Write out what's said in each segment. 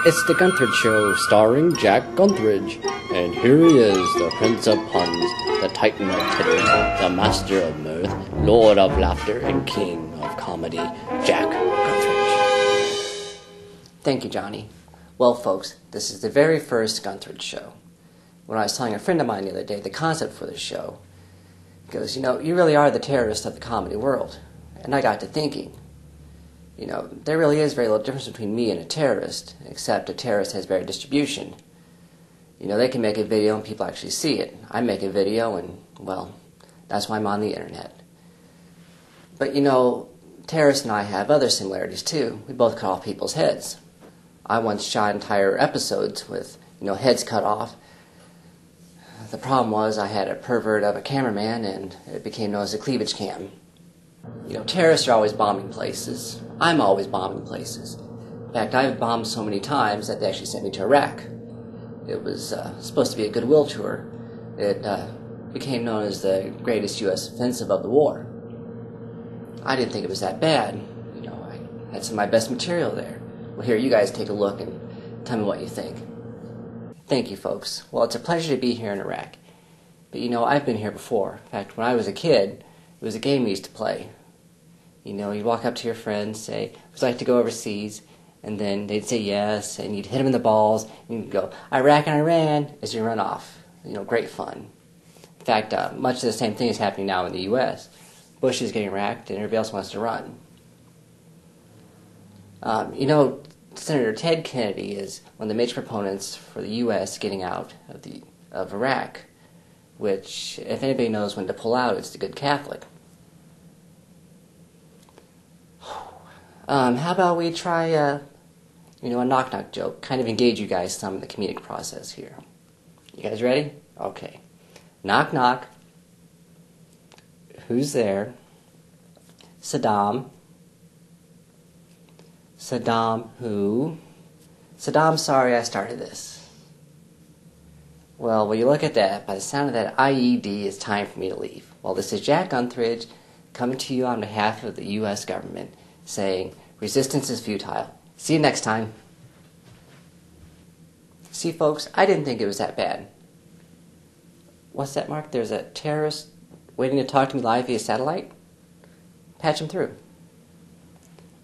It's the Gunthridge Show, starring Jack Gunthridge. And here he is, the Prince of Puns, the Titan of Titters, the Master of Mirth, Lord of Laughter, and King of Comedy, Jack Gunthridge. Thank you, Johnny. Well, folks, this is the very first Gunthridge Show. When I was telling a friend of mine the other day the concept for the show, he goes, you really are the terrorist of the comedy world. And I got to thinking, there really is very little difference between me and a terrorist, except a terrorist has varied distribution. They can make a video and people actually see it. I make a video and, well, that's why I'm on the internet. But, terrorists and I have other similarities, too. We both cut off people's heads. I once shot entire episodes with, heads cut off. The problem was I had a pervert of a cameraman, and it became known as a cleavage cam. Terrorists are always bombing places. I'm always bombing places. In fact, I've bombed so many times that they actually sent me to Iraq. It was supposed to be a goodwill tour. It became known as the greatest U.S. offensive of the war. I didn't think it was that bad. I had some of my best material there. Well, here, you guys take a look and tell me what you think. Thank you, folks. Well, it's a pleasure to be here in Iraq. But, I've been here before. In fact, when I was a kid, it was a game we used to play. You'd walk up to your friends, say, would you like to go overseas? And then they'd say yes, and you'd hit them in the balls, and you'd go, Iraq and Iran, as you run off. Great fun. In fact, much of the same thing is happening now in the U.S. Bush is getting racked, and everybody else wants to run. Senator Ted Kennedy is one of the major proponents for the U.S. getting out of Iraq, which, if anybody knows when to pull out, it's the good Catholic. How about we try, a knock-knock joke, kind of engage you guys some in the comedic process here. You guys ready? Okay. Knock, knock. Who's there? Saddam. Saddam who? Saddam, sorry I started this. Well, when you look at that, by the sound of that IED, it's time for me to leave. Well, this is Jack Gunthridge coming to you on behalf of the U.S. government, saying, resistance is futile. See you next time. See, folks, I didn't think it was that bad. What's that, Mark? There's a terrorist waiting to talk to me live via satellite? Patch him through.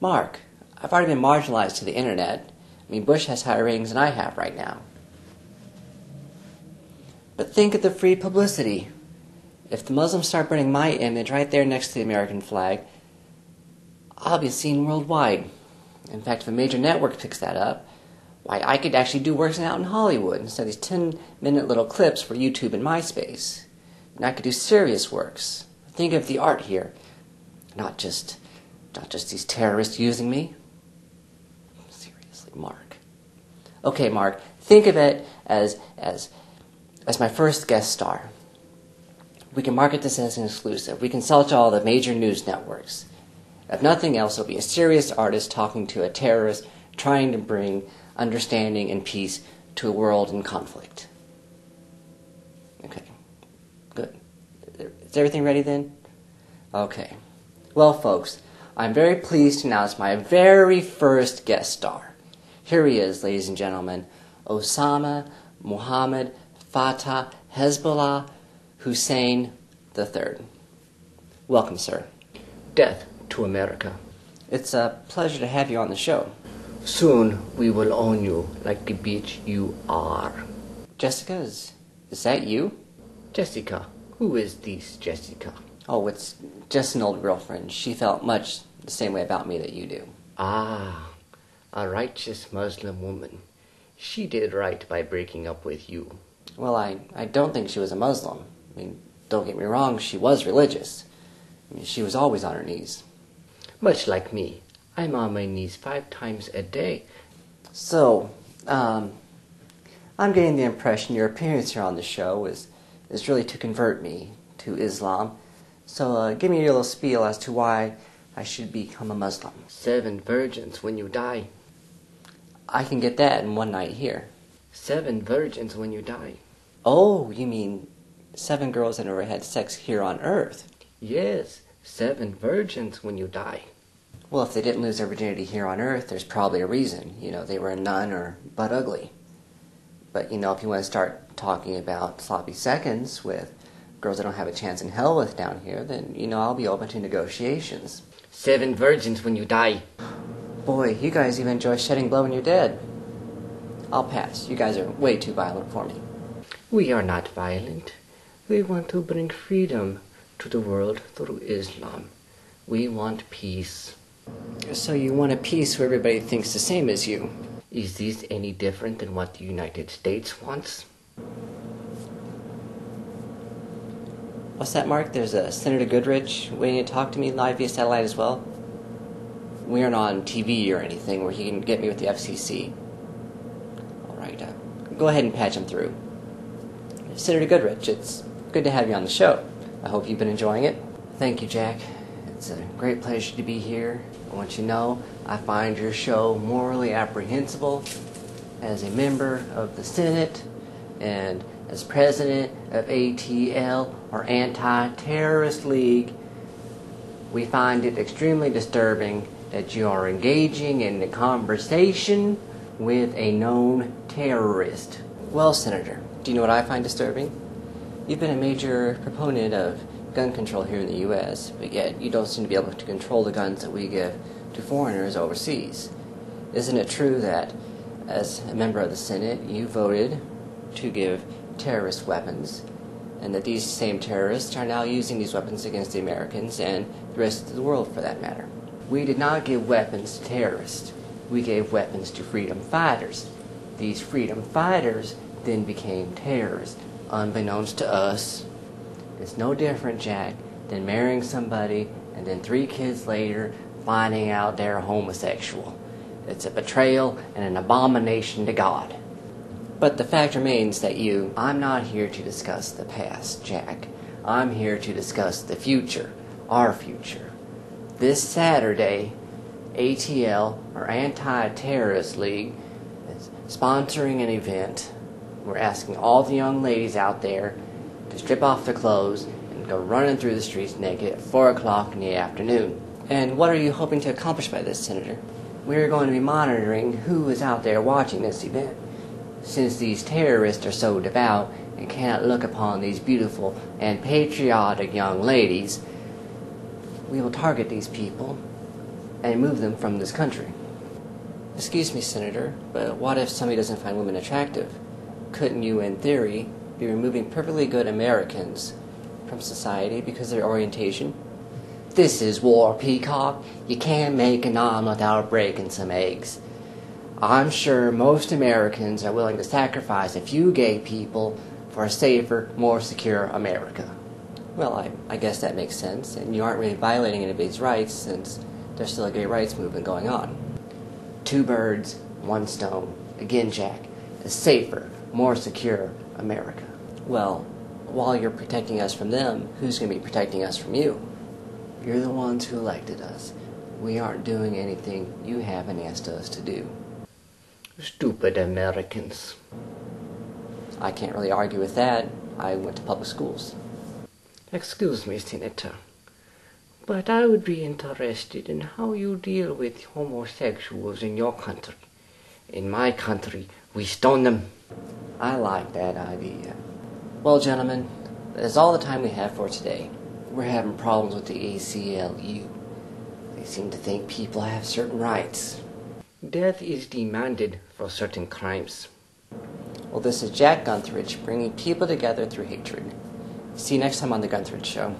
Mark, I've already been marginalized to the internet. Bush has higher ratings than I have right now. But think of the free publicity. If the Muslims start burning my image right there next to the American flag, I'll be seen worldwide. In fact, if a major network picks that up, why, I could actually do works out in Hollywood instead of these 10-minute little clips for YouTube and MySpace. And I could do serious works. Think of the art here. Not just these terrorists using me. Seriously, Mark. Okay, Mark, think of it as my first guest star. We can market this as an exclusive. We can sell it to all the major news networks. If nothing else, it'll be a serious artist talking to a terrorist trying to bring understanding and peace to a world in conflict. Okay, good. Is everything ready then? Okay. Well, folks, I'm very pleased to announce my very first guest star. Here he is, ladies and gentlemen, Osama Muhammad Fatah Hezbollah Hussein III. Welcome, sir. Death to America. It's a pleasure to have you on the show. Soon we will own you like the bitch you are. Jessica, is that you? Jessica? Who is this Jessica? Oh, it's just an old girlfriend. She felt much the same way about me that you do. Ah, a righteous Muslim woman. She did right by breaking up with you. Well, I don't think she was a Muslim. Don't get me wrong, she was religious. She was always on her knees. Much like me. I'm on my knees 5 times a day. So, I'm getting the impression your appearance here on the show is really to convert me to Islam. So, give me your little spiel as to why I should become a Muslim. 7 virgins when you die. I can get that in one night here. 7 virgins when you die. Oh, you mean 7 girls that never had sex here on Earth? Yes, 7 virgins when you die. Well, if they didn't lose their virginity here on Earth, there's probably a reason. They were a nun or butt ugly. But, if you want to start talking about sloppy seconds with girls that don't have a chance in hell with down here, then, I'll be open to negotiations. 7 virgins when you die. Boy, you guys even enjoy shedding blood when you're dead. I'll pass. You guys are way too violent for me. We are not violent. We want to bring freedom to the world through Islam. We want peace. So you want a peace where everybody thinks the same as you? Is this any different than what the United States wants? What's that, Mark? There's a Senator Gunthridge waiting to talk to me live via satellite as well? We aren't on TV or anything where he can get me with the FCC. Alright, go ahead and patch him through. Senator Gunthridge, it's good to have you on the show. I hope you've been enjoying it. Thank you, Jack. It's a great pleasure to be here. I want you to know I find your show morally apprehensible. As a member of the Senate and as president of ATL, or Anti-Terrorist League, we find it extremely disturbing that you are engaging in a conversation with a known terrorist. Well, Senator, do you know what I find disturbing? You've been a major proponent of gun control here in the U.S., but yet you don't seem to be able to control the guns that we give to foreigners overseas. Isn't it true that, as a member of the Senate, you voted to give terrorist weapons, and that these same terrorists are now using these weapons against the Americans and the rest of the world, for that matter? We did not give weapons to terrorists. We gave weapons to freedom fighters. These freedom fighters then became terrorists, unbeknownst to us. It's no different, Jack, than marrying somebody and then 3 kids later finding out they're homosexual. It's a betrayal and an abomination to God. But the fact remains that I'm not here to discuss the past, Jack. I'm here to discuss the future, our future. This Saturday, ATL, or Anti-Terrorist League, is sponsoring an event. We're asking all the young ladies out there to strip off their clothes and go running through the streets naked at 4 o'clock in the afternoon. And what are you hoping to accomplish by this, Senator? We're going to be monitoring who is out there watching this event. Since these terrorists are so devout and cannot look upon these beautiful and patriotic young ladies, we will target these people and move them from this country. Excuse me, Senator, but what if somebody doesn't find women attractive? Couldn't you, in theory, be removing perfectly good Americans from society because of their orientation? This is war, Peacock. You can't make an omelet without breaking some eggs. I'm sure most Americans are willing to sacrifice a few gay people for a safer, more secure America. Well, I guess that makes sense, and you aren't really violating anybody's rights since there's still a gay rights movement going on. 2 birds, 1 stone. Again, Jack, a safer, more secure America. Well, while you're protecting us from them, who's going to be protecting us from you? You're the ones who elected us. We aren't doing anything you haven't asked us to do. Stupid Americans. I can't really argue with that. I went to public schools. Excuse me, Senator, but I would be interested in how you deal with homosexuals in your country. In my country, we stone them. I like that idea. Well, gentlemen, that is all the time we have for today. We're having problems with the ACLU. They seem to think people have certain rights. Death is demanded for certain crimes. Well, this is Jack Gunthridge, bringing people together through hatred. See you next time on The Gunthridge Show.